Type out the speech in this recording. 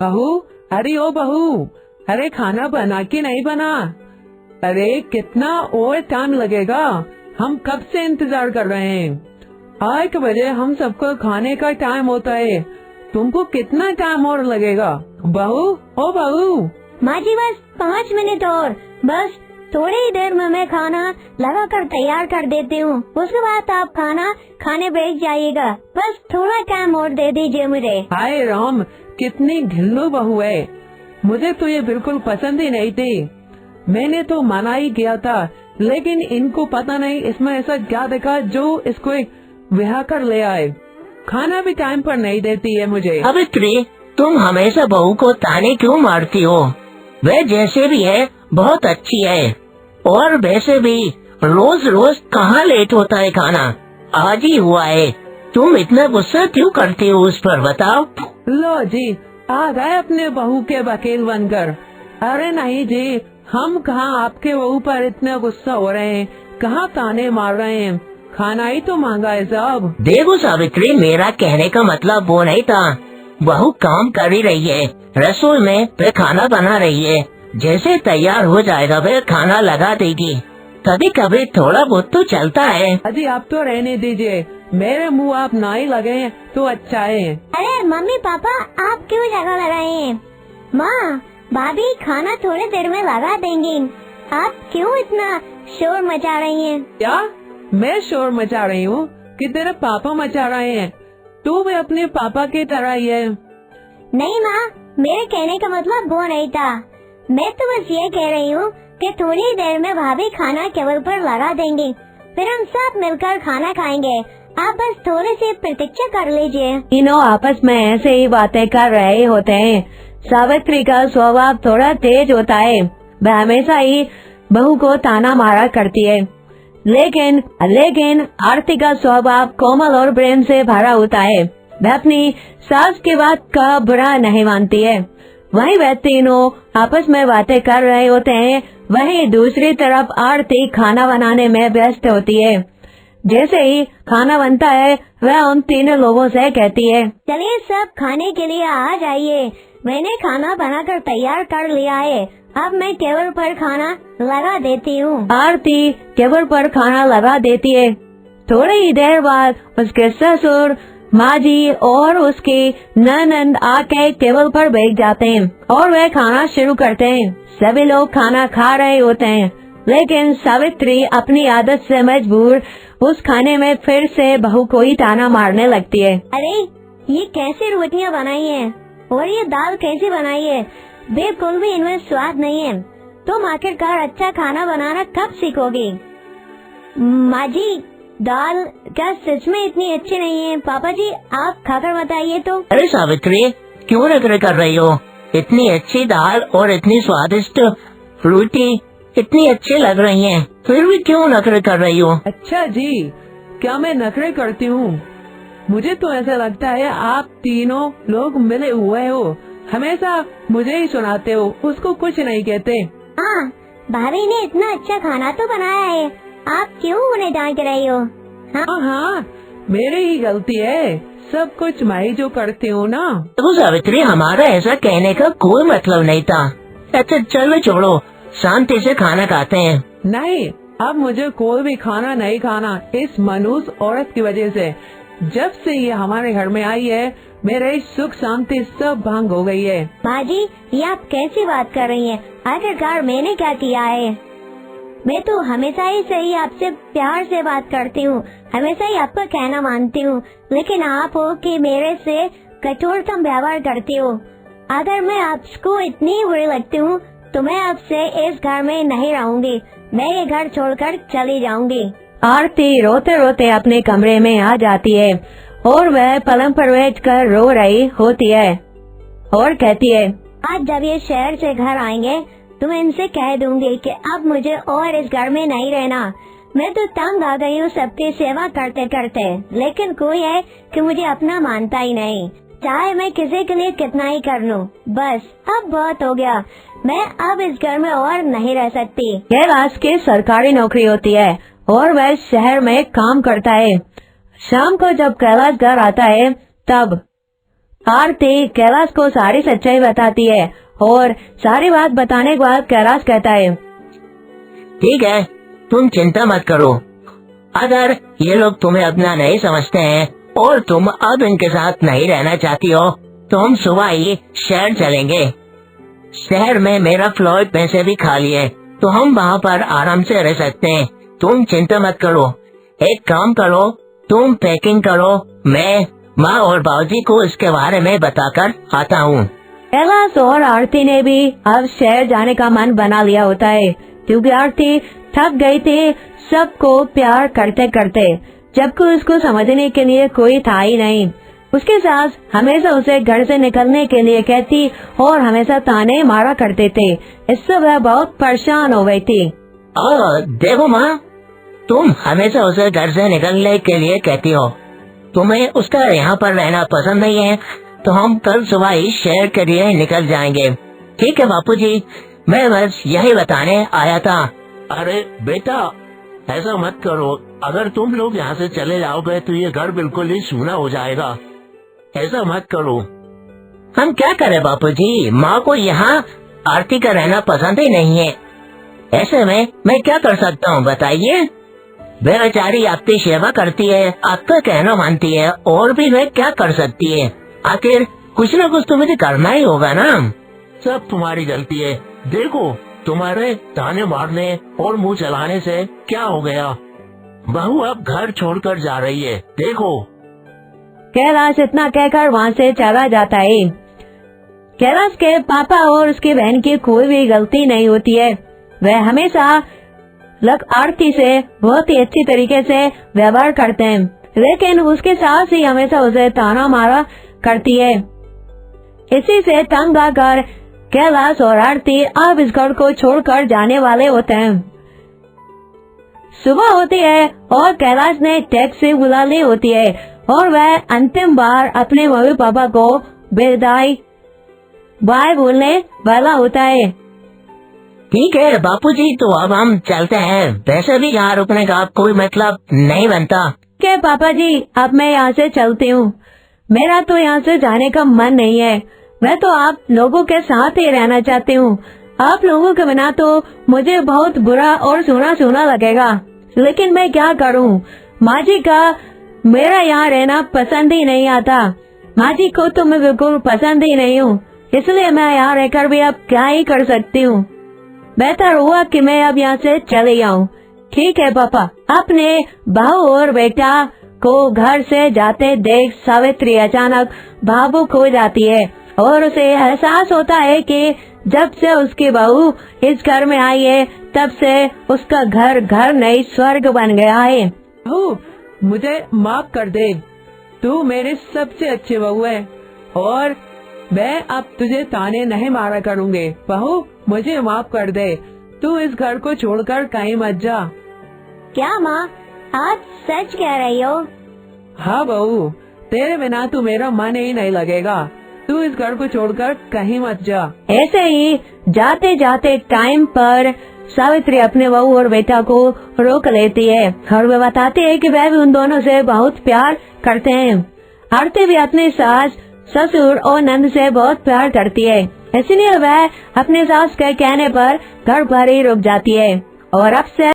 बहू, अरे ओ बहू, अरे खाना बना कि नहीं बना? अरे कितना और टाइम लगेगा, हम कब से इंतजार कर रहे हैं। 8 बजे हम सबको खाने का टाइम होता है, तुमको कितना टाइम और लगेगा? बहू, ओ बहू। माँ जी बस 5 मिनट और, बस थोड़ी ही देर में मैं खाना लगा कर तैयार कर देती हूँ, उसके बाद आप खाना खाने बैठ जाइएगा। बस थोड़ा टाइम और दे दीजिए मुझे। हाय राम, कितनी घिल्लू बहू है, मुझे तो ये बिल्कुल पसंद ही नहीं थी। मैंने तो मना ही किया था, लेकिन इनको पता नहीं इसमें ऐसा क्या देखा जो इसको एक ब्याह कर ले आए। खाना भी टाइम पर नहीं देती है मुझे। सावित्री, तुम हमेशा बहू को ताने क्यों मारती हो? वह जैसे भी है बहुत अच्छी है, और वैसे भी रोज रोज कहाँ लेट होता है खाना, आज ही हुआ है। तुम इतना गुस्सा क्यों करती हो उस पर, बताओ। लो जी, आ गए अपने बहू के वकील बनकर। अरे नहीं जी, हम कहाँ आपके बहू पर इतना गुस्सा हो रहे हैं, कहाँ ताने मार रहे हैं, खाना ही तो मांगा है साहब। देखो सावित्री, मेरा कहने का मतलब वो नहीं था। बहू काम कर ही रही है, रसोई में वह खाना बना रही है, जैसे तैयार हो जाएगा वह खाना लगा देगी। कभी कभी थोड़ा बहुत तो चलता है। अजी आप तो रहने दीजिए, मेरे मुंह आप ना ही लगे तो अच्छा है। अरे मम्मी पापा, आप क्यों जगह लगाए हैं? माँ भाभी खाना थोड़ी देर में लगा देंगी, आप क्यों इतना शोर मचा रही हैं? क्या मैं शोर मचा रही हूँ कि तेरे पापा मचा रहे हैं? तू भी अपने पापा की तरह ही है। नहीं माँ, मेरे कहने का मतलब वो नहीं था। मैं तो बस ये कह रही हूँ कि थोड़ी देर में भाभी खाना टेबल पर लगा देंगी, फिर हम सब मिलकर खाना खाएंगे। आप बस थोड़ी सी प्रतीक्षा कर लीजिए। तीनों आपस में ऐसे ही बातें कर रहे होते हैं। सावित्री का स्वभाव थोड़ा तेज होता है, वह हमेशा ही बहू को ताना मारा करती है, लेकिन आरती का स्वभाव कोमल और प्रेम से भरा होता है। वह अपनी सास की बात का बुरा नहीं मानती है। वहीं वह तीनों आपस में बातें कर रहे होते हैं, वहीं दूसरी तरफ आरती खाना बनाने में व्यस्त होती है। जैसे ही खाना बनता है, वह उन तीनों लोगों से कहती है, चलिए सब खाने के लिए आ जाइए, मैंने खाना बनाकर तैयार कर लिया है, अब मैं टेबल पर खाना लगा देती हूँ। आरती टेबल पर खाना लगा देती है। थोड़ी ही देर बाद उसके ससुर, माँ जी और उसकी ननद आके टेबल पर बैठ जाते हैं और वह खाना शुरू करते हैं। सभी लोग खाना खा रहे होते हैं, लेकिन सावित्री अपनी आदत से मजबूर उस खाने में फिर से बहू को ही ताना मारने लगती है। अरे ये कैसी रोटियाँ बनाई हैं और ये दाल कैसी बनाई है, बिल्कुल भी इनमें स्वाद नहीं है। तुम आखिरकार अच्छा खाना बनाना कब सीखोगी? माँ जी, दाल क्या सच में इतनी अच्छी नहीं है? पापा जी आप खाकर बताइए तो। अरे सावित्री, क्यों नखरे कर रही हो? इतनी अच्छी दाल और इतनी स्वादिष्ट रोटी इतनी अच्छी लग रही हैं, फिर भी क्यों नखरे कर रही हो? अच्छा जी, क्या मैं नखरे करती हूँ? मुझे तो ऐसा लगता है आप तीनों लोग मिले हुए हो, हमेशा मुझे ही सुनाते हो, उसको कुछ नहीं कहते। हाँ, भाभी ने इतना अच्छा खाना तो बनाया है, आप क्यों उन्हें डांट रही हो? हाँ, मेरी ही गलती है, सब कुछ मैं ही जो करती हूँ ना। तो सावित्री, हमारा ऐसा कहने का कोई मतलब नहीं था। अच्छा चलो छोड़ो, शांति से खाना खाते हैं। नहीं, अब मुझे कोई भी खाना नहीं खाना, इस मनूस औरत की वजह से। जब से ये हमारे घर में आई है, मेरे सुख शांति सब भंग हो गई है। माँ जी, ये आप कैसी बात कर रही हैं? आखिरकार मैंने क्या किया है? मैं तो हमेशा ही सही आपसे प्यार से बात करती हूँ, हमेशा ही आपका कहना मानती हूँ, लेकिन आप हो कि मेरे से कठोरतम व्यवहार करती हो। अगर मैं आपको इतनी बुरी लगती हूँ तो मैं आपसे इस घर में नहीं रहूँगी, मैं ये घर छोड़कर चली जाऊँगी। आरती रोते रोते अपने कमरे में आ जाती है और वह पलंग पर बैठकर रो रही होती है और कहती है, आज जब ये शहर से घर आएंगे तो मैं इनसे कह दूंगी कि अब मुझे और इस घर में नहीं रहना। मैं तो तंग आ गई हूँ सबकी सेवा करते करते, लेकिन कोई है कि मुझे अपना मानता ही नहीं, चाहे मैं किसी के लिए कितना ही कर लूं। बस अब बहुत हो गया, मैं अब इस घर में और नहीं रह सकती। कैलाश की सरकारी नौकरी होती है और वह शहर में काम करता है। शाम को जब कैलाश घर आता है आरती कैलाश को सारी सच्चाई बताती है और सारी बात बताने के बाद कैलाश कहता है, ठीक है, तुम चिंता मत करो। अगर ये लोग तुम्हें अपना नहीं समझते हैं और तुम अब इनके साथ नहीं रहना चाहती हो तो हम सुबह ही शहर चलेंगे। शहर में मेरा फ्लैट पैसे भी खाली है तो हम वहाँ पर आराम से रह सकते हैं। तुम चिंता मत करो। एक काम करो, तुम पैकिंग करो, मैं माँ और बाबूजी को इसके बारे में बताकर आता हूँ। कैलाश और आरती ने भी अब शहर जाने का मन बना लिया होता है, क्योंकि आरती थक गई थी सबको प्यार करते करते, जबकि उसको समझने के लिए कोई था ही नहीं। उसके सास हमेशा उसे घर से निकलने के लिए कहती और हमेशा ताने मारा करते थे। इससे वह बहुत परेशान हो गई थी। देखो माँ, तुम हमेशा उसे घर से निकलने के लिए कहती हो। तुम्हें उसका यहाँ पर रहना पसंद नहीं है तो हम कल सुबह ही शहर के लिए निकल जाएंगे। ठीक है बापूजी, मैं बस यही बताने आया था। अरे बेटा, ऐसा मत करो। अगर तुम लोग यहाँ से चले जाओगे तो ये घर बिल्कुल ही सूना हो जाएगा। ऐसा मत करो। हम क्या करें बापूजी, माँ को यहाँ आरती का रहना पसंद ही नहीं है। ऐसे में मैं क्या कर सकता हूँ बताइए। बेचारी आपकी सेवा करती है, आपका कहना मानती है, और भी वह क्या कर सकती है। आखिर कुछ न कुछ तो मुझे करना ही होगा ना। सब तुम्हारी गलती है। देखो, तुम्हारे ताने मारने और मुंह चलाने से क्या हो गया। बहू अब घर छोड़कर जा रही है, देखो। कैलाश इतना कहकर वहाँ से चला जाता है। कैलाश के पापा और उसकी बहन की कोई भी गलती नहीं होती है। वह हमेशा आरती से बहुत ही अच्छी तरीके से व्यवहार करते हैं, लेकिन उसके सास ही हमेशा उसे ताना मारा करती है। इसी से तंग आकर कैलाश और आरती अब इस घर को छोड़कर जाने वाले होते हैं। सुबह होती है और कैलाश ने टैक्सी बुला ली होती है और वह अंतिम बार अपने मम्मी पापा को विदाई बाय बोलने वाला होता है। ठीक है बापूजी, तो अब हम चलते हैं। वैसे भी यहाँ रुकने का कोई मतलब नहीं बनता। क्या पापा जी, अब मैं यहाँ से चलती हूँ। मेरा तो यहाँ से जाने का मन नहीं है। मैं तो आप लोगों के साथ ही रहना चाहती हूँ। आप लोगों के बिना तो मुझे बहुत बुरा और सूना सूना लगेगा, लेकिन मैं क्या करूँ। माँ जी का मेरा यहाँ रहना पसंद ही नहीं आता। माँ जी को तो मैं बिल्कुल पसंद ही नहीं हूँ, इसलिए मैं यहाँ रहकर भी अब क्या ही कर सकती हूँ। बेहतर हुआ कि मैं अब यहाँ से चले जाऊँ। ठीक है पापा। अपने बहू और बेटा को घर से जाते देख सावित्री अचानक भावुक हो जाती है और उसे एहसास होता है कि जब से उसकी बहू इस घर में आई है तब से उसका घर नहीं स्वर्ग बन गया है। बहू, मुझे माफ कर दे। तू मेरी सबसे अच्छी बहू है और मैं अब तुझे ताने नहीं मारा करूँगी। बहू, मुझे माफ कर दे। तू इस घर को छोड़कर कहीं मत जा। क्या माँ, आप सच कह रही हो? हाँ बहू, तेरे बिना तो मेरा मन ही नहीं लगेगा। तू इस घर को छोड़कर कहीं मत जा। ऐसे ही जाते जाते टाइम पर सावित्री अपने बहू और बेटा को रोक लेती है और वे बताती है कि वह भी उन दोनों से बहुत प्यार करते हैं। आरती भी अपने सास, ससुर और नंद से बहुत प्यार करती है, इसलिए वह अपने सास के कहने पर घर पर ही रुक जाती है और अब से